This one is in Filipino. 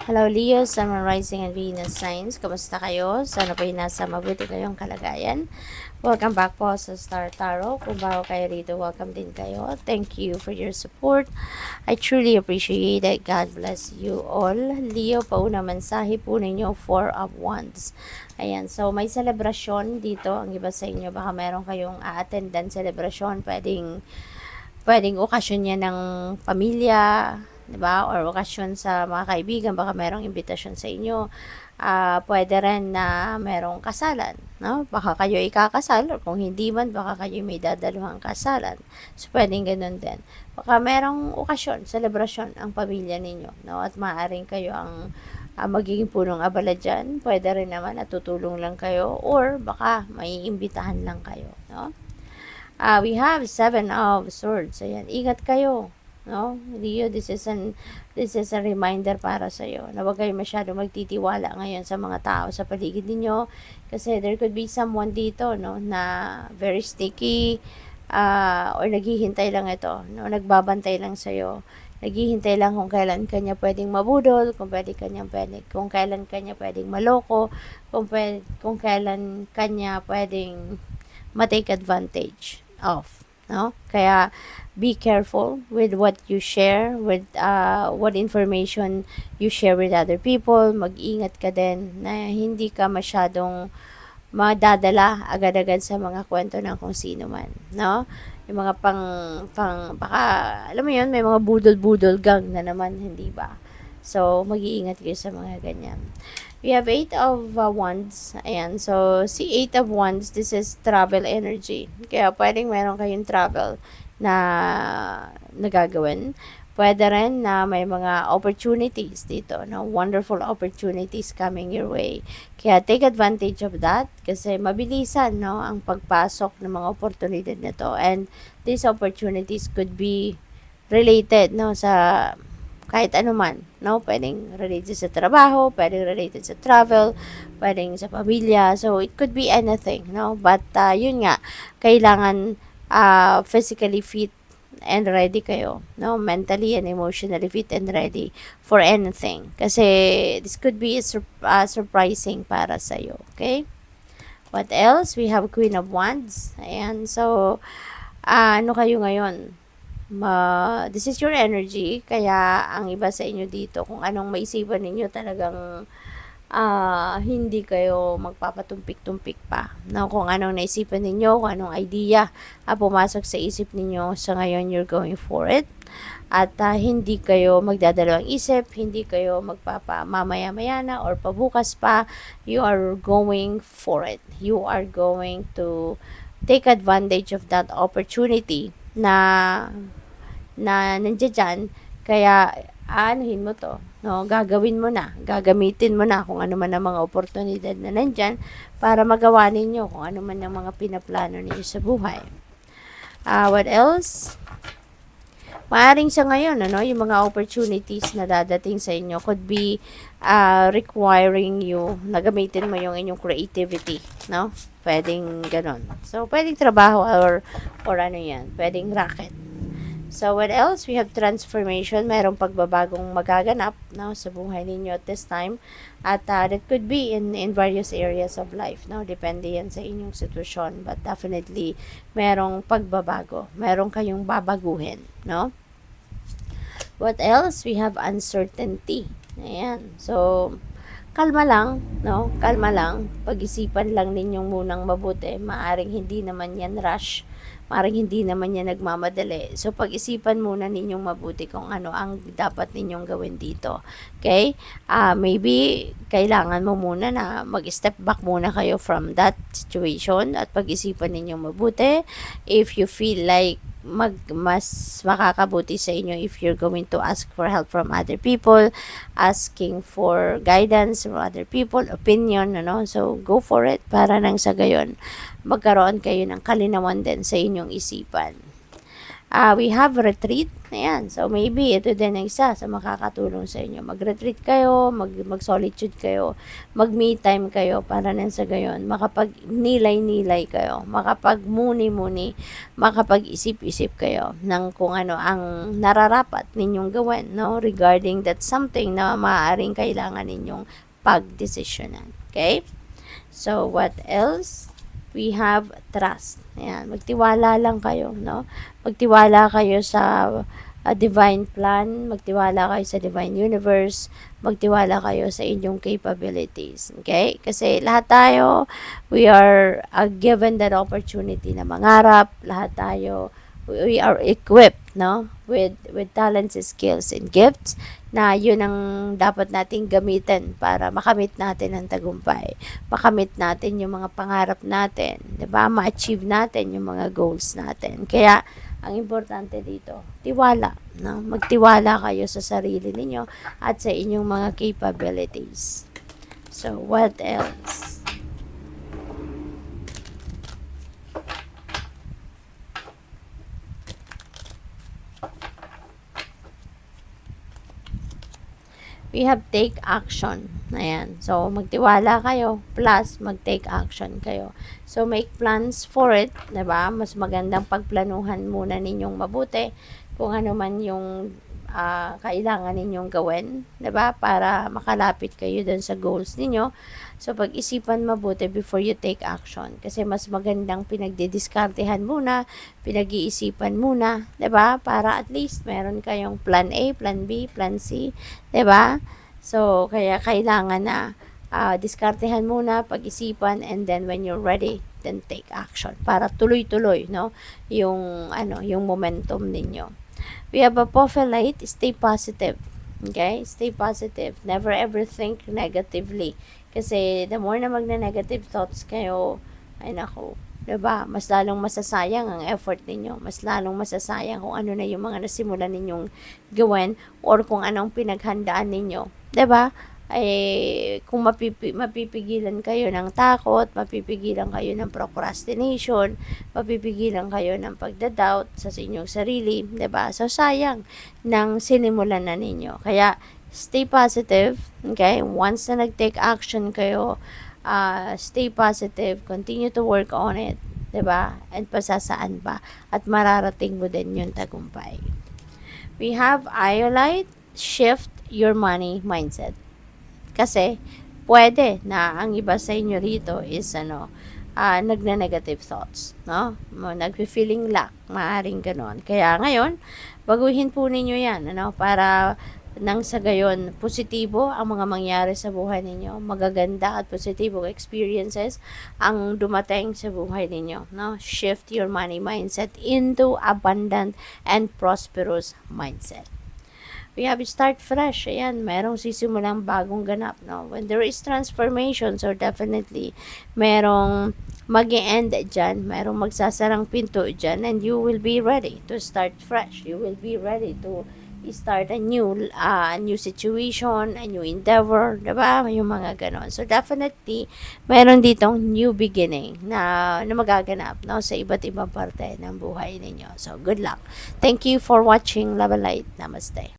Hello Leo, Sun, Rising and Venus signs. Kamusta kayo? Sana po'y nasa mabuti kayong kalagayan. Welcome back po sa Star Tarot. Kung bago kayo rito, welcome din kayo. Thank you for your support. I truly appreciate it. God bless you all. Leo, pauna mensahe po ninyo, 4 of Wands. Ayan, so may celebration dito. Ang iba sa inyo, baka meron kayong a-attendan celebration. Pwedeng okasyon yan ng pamilya, 'di ba? Or okasyon sa mga kaibigan, baka merong imbitasyon sa inyo. Pwede rin na merong kasalan, no? Baka kayo ikakasal, or kung hindi man, baka kayo may dadaluhang kasalan. So, pwedeng ganun din. Baka merong okasyon, selebrasyon ang pamilya ninyo, no? At maaaring kayo ang magiging punong abala dyan. Pwede rin naman at tutulong lang kayo, or baka may imbitahan lang kayo, no? We have 7 of Swords. Ayan, ingat kayo. No? Leo, this is a reminder para sa iyo na huwag kayo masyado magtitiwala ngayon sa mga tao sa paligid ninyo, kasi there could be someone dito, no, na very sticky, or naghihintay lang ito, no, nagbabantay lang sa iyo. Naghihintay lang kung kailan kanya pwedeng mabudol, kung kailan kanya pwedeng maloko, kung kailan kanya pwedeng ma-take advantage of, no? Kaya be careful with what you share, with what information you share with other people. Mag-ingat ka din na hindi ka masyadong madadala agad-agad sa mga kwento ng kung sino man, no? Yung mga baka, alam mo yun, may mga budol-budol gang na naman, hindi ba? So, mag-iingat kayo sa mga ganyan. We have 8 of Wands. Ayan. So, si 8 of Wands, this is travel energy. Kaya, pwedeng meron kayong travel na nagagawin. Pwede rin na may mga opportunities dito, no? Wonderful opportunities coming your way. Kaya take advantage of that kasi mabilisan, no, ang pagpasok ng mga oportunidad nito. And these opportunities could be related, no, sa kahit anuman, no? Pwedeng related sa trabaho, pwedeng related sa travel, pwedeng sa pamilya. So, it could be anything, no? But, yun nga, kailangan physically fit and ready kayo, no? Mentally and emotionally fit and ready for anything. Kasi this could be surprising para sa iyo, okay? What else? We have Queen of Wands. Ayan, so ano kayo ngayon? This is your energy, kaya ang iba sa inyo dito, kung anong maisipan ninyo, talagang hindi kayo magpapatumpik-tumpik pa. No? Kung anong naisipan ninyo, kung anong idea pumasok sa isip ninyo, sa ngayon you're going for it. At hindi kayo magdadalawang isip, hindi kayo magpapamamaya-maya na or pabukas pa. You are going for it. You are going to take advantage of that opportunity na nandiyan dyan. Kaya anuhin mo to, no? Gagawin mo na, gagamitin mo na kung ano man ang mga oportunidad na nandyan para magawa ninyo kung ano man ang mga pinaplano ninyo sa buhay. What else? Maaring sa ngayon, ano, yung mga opportunities na dadating sa inyo could be requiring you na gamitin mo yung inyong creativity, no? Pwedeng ganon. So, pwedeng trabaho or ano yan, pwedeng racket. So, what else? We have transformation. Mayroong pagbabagong magaganap, no, sa buhay ninyo at this time. At that could be in various areas of life, no? Depende yan sa inyong sitwasyon. But definitely, merong pagbabago. Merong kayong babaguhin, no? What else? We have uncertainty. Ayan. So, kalma lang, no? Kalma lang. Pag-isipan lang ninyong munang mabuti. Maaring hindi naman yan rush. Maaring hindi naman yan nagmamadali. So, pag-isipan muna ninyong mabuti kung ano ang dapat ninyong gawin dito. Okay? Maybe, kailangan mo muna na mag-step back muna kayo from that situation at pag-isipan ninyong mabuti. If you feel like mas makakabuti sa inyo if you're going to ask for help from other people, asking for guidance from other people, opinion, ano, so go for it para nang sa gayon magkaroon kayo ng kalinawan din sa inyong isipan. We have retreat. Ayan. So, maybe ito din ang isa sa makakatulong sa inyo. Mag-retreat kayo, mag-solitude kayo, mag-me time kayo para nang sa gayon, makapag-nilay-nilay kayo, makapag-muni-muni, makapag-isip-isip kayo ng kung ano ang nararapat ninyong gawin, no? Regarding that something na maaaring kailangan ninyong pagdesisyonan. Okay? So, what else? We have trust. Ayan, magtiwala lang kayo, no? Magtiwala kayo sa divine plan, magtiwala kayo sa divine universe, magtiwala kayo sa inyong capabilities. Okay? Kasi lahat tayo, we are given that opportunity na mangarap. Lahat tayo, we are equipped, no? With talents, skills, and gifts na yun ang dapat nating gamitin para makamit natin ang tagumpay. Makamit natin yung mga pangarap natin, 'di ba? Ma-achieve natin yung mga goals natin. Kaya ang importante dito, tiwala, no? Magtiwala kayo sa sarili ninyo at sa inyong mga capabilities. So, what else? We have take action. Ayan. So, magtiwala kayo. Plus, mag-take action kayo. So, make plans for it. Diba? Mas magandang pagplanuhan muna ninyong mabuti kung ano man yung kailangan ninyong gawin, 'di ba? Para makalapit kayo dun sa goals ninyo. So, pag-isipan mabuti before you take action. Kasi mas magandang pinagdidiskartehan muna, pinag-iisipan muna, 'di ba? Para at least meron kayong plan A, plan B, plan C, 'di ba? So, kaya kailangan na diskartehan muna, pag-isipan, and then when you're ready, then take action para tuloy-tuloy, no? Yung momentum ninyo. We have a Apophyllite, stay positive. Okay? Stay positive. Never ever think negatively. Kasi the more na magna-negative thoughts kayo, ay nako, diba? Mas lalong masasayang ang effort ninyo. Mas lalong masasayang kung ano na yung mga nasimulan ninyong gawin or kung anong pinaghandaan ninyo. Diba? Ay kung mapipigilan kayo ng takot, mapipigilan kayo ng procrastination, mapipigilan kayo ng pagda-doubt sa inyong sarili, 'di ba? So sayang nang sinimulan na ninyo. Kaya stay positive, okay? Once na nag-take action kayo, stay positive, continue to work on it, 'di ba? And pasasaan ba at mararating mo din yung tagumpay. We have Iolite, shift your money mindset. Kasi, pwede na ang iba sa inyo rito is nagne-negative thoughts, no? Nagfe-feeling lack, maaring ganon. Kaya ngayon, baguhin po ninyo yan, para nang sa gayon, positibo ang mga mangyari sa buhay ninyo, magaganda at positibong experiences ang dumating sa buhay ninyo, no? Shift your money mindset into abundant and prosperous mindset. We have start fresh. Ayan, merong sisimulang bagong ganap, no? When there is transformation, so definitely, merong mag-e-end dyan, merong magsasarang pinto dyan, and you will be ready to start fresh. You will be ready to start a new situation, a new endeavor, diba? Yung mga ganon. So, definitely, meron ditong new beginning na magaganap, no? Sa iba't ibang parte ng buhay ninyo. So, good luck. Thank you for watching Love and Light. Namaste.